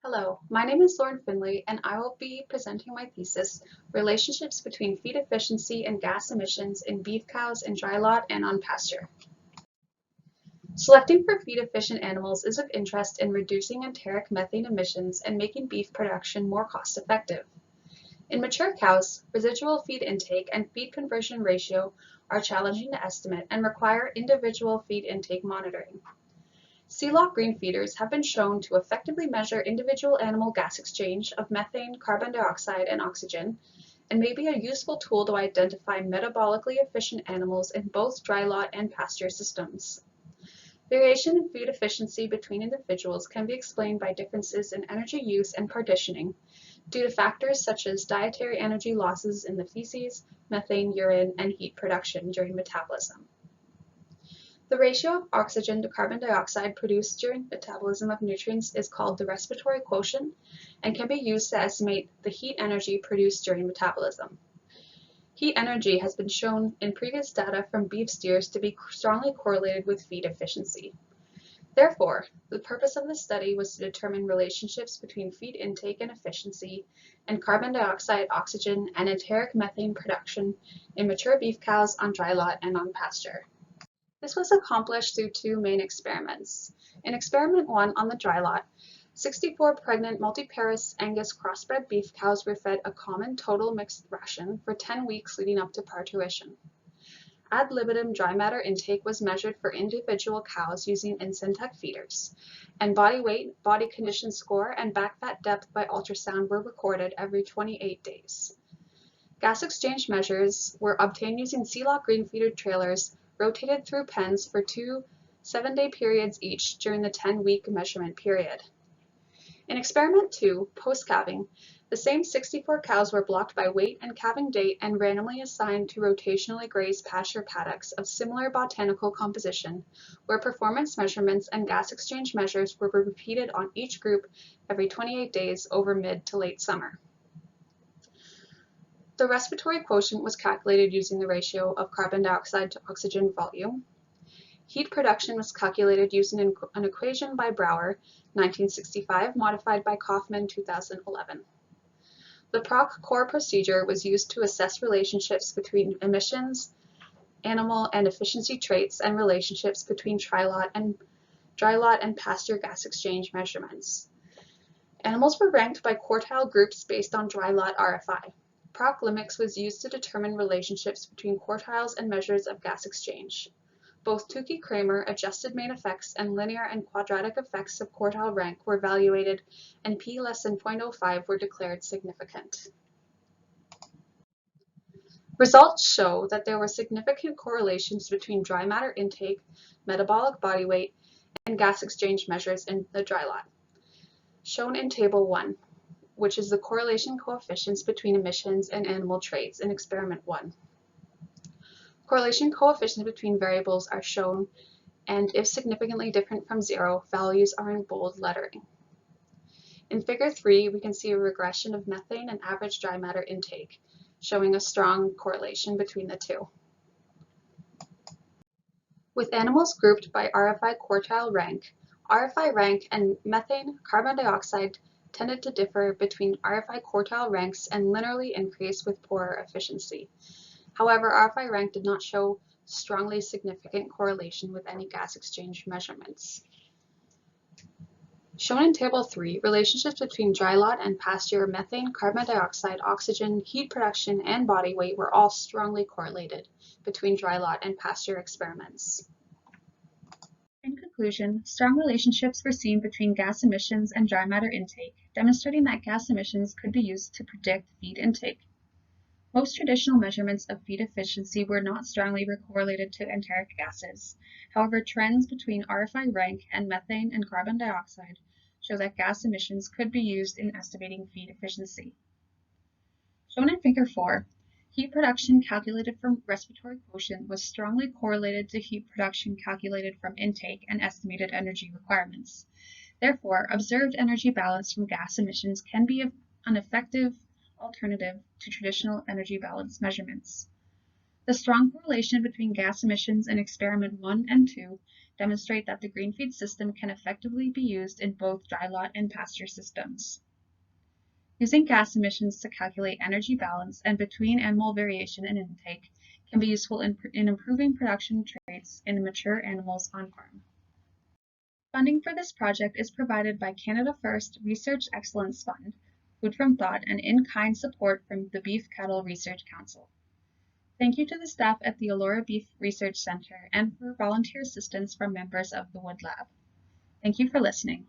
Hello, my name is Lauren Finlay, and I will be presenting my thesis, Relationships between Feed Efficiency and Gas Emissions in Beef Cows in Dry Lot and on Pasture. Selecting for feed-efficient animals is of interest in reducing enteric methane emissions and making beef production more cost-effective. In mature cows, residual feed intake and feed conversion ratio are challenging to estimate and require individual feed intake monitoring. Sea-lock green feeders have been shown to effectively measure individual animal gas exchange of methane, carbon dioxide, and oxygen, and may be a useful tool to identify metabolically efficient animals in both dry lot and pasture systems. Variation in feed efficiency between individuals can be explained by differences in energy use and partitioning due to factors such as dietary energy losses in the feces, methane, urine, and heat production during metabolism. The ratio of oxygen to carbon dioxide produced during metabolism of nutrients is called the respiratory quotient and can be used to estimate the heat energy produced during metabolism. Heat energy has been shown in previous data from beef steers to be strongly correlated with feed efficiency. Therefore, the purpose of this study was to determine relationships between feed intake and efficiency and carbon dioxide, oxygen, and enteric methane production in mature beef cows on dry lot and on pasture. This was accomplished through two main experiments. In experiment 1 on the dry lot, 64 pregnant multiparous Angus crossbred beef cows were fed a common total mixed ration for 10 weeks leading up to parturition. Ad libitum dry matter intake was measured for individual cows using Incentec feeders, and body weight, body condition score, and back fat depth by ultrasound were recorded every 28 days. Gas exchange measures were obtained using sea-lock green feeder trailers rotated through pens for 2 7-day periods each during the 10-week measurement period. In experiment 2, post-calving, the same 64 cows were blocked by weight and calving date and randomly assigned to rotationally grazed pasture paddocks of similar botanical composition, where performance measurements and gas exchange measures were repeated on each group every 28 days over mid to late summer. The respiratory quotient was calculated using the ratio of carbon dioxide to oxygen volume. Heat production was calculated using an equation by Brouwer, 1965, modified by Kaufman, 2011. The PROC core procedure was used to assess relationships between emissions, animal and efficiency traits, and relationships between dry lot and pasture gas exchange measurements. Animals were ranked by quartile groups based on dry lot RFI. PROC limix was used to determine relationships between quartiles and measures of gas exchange. Both Tukey-Kramer adjusted main effects and linear and quadratic effects of quartile rank were evaluated, and p less than 0.05 were declared significant. Results show that there were significant correlations between dry matter intake, metabolic body weight, and gas exchange measures in the dry lot, shown in Table 1, which is the correlation coefficients between emissions and animal traits in Experiment 1. Correlation coefficients between variables are shown, and if significantly different from 0, values are in bold lettering. In Figure 3, we can see a regression of methane and average dry matter intake, showing a strong correlation between the two. With animals grouped by RFI quartile rank, RFI rank and methane, carbon dioxide tended to differ between RFI quartile ranks and linearly increase with poorer efficiency. However, RFI rank did not show strongly significant correlation with any gas exchange measurements. Shown in Table 3, relationships between dry lot and pasture methane, carbon dioxide, oxygen, heat production, and body weight were all strongly correlated between dry lot and pasture experiments. In conclusion, strong relationships were seen between gas emissions and dry matter intake, demonstrating that gas emissions could be used to predict feed intake. Most traditional measurements of feed efficiency were not strongly correlated to enteric gases. However, trends between RFI rank and methane and carbon dioxide show that gas emissions could be used in estimating feed efficiency. Shown in Figure 4, heat production calculated from respiratory quotient was strongly correlated to heat production calculated from intake and estimated energy requirements. Therefore, observed energy balance from gas emissions can be an effective alternative to traditional energy balance measurements. The strong correlation between gas emissions in Experiment 1 and 2 demonstrate that the green feed system can effectively be used in both dry lot and pasture systems. Using gas emissions to calculate energy balance and between animal variation in intake can be useful in improving production traits in mature animals on farm. Funding for this project is provided by Canada First Research Excellence Fund, Food from Thought, and in-kind support from the Beef Cattle Research Council. Thank you to the staff at the Elora Beef Research Center and for volunteer assistance from members of the Wood Lab. Thank you for listening.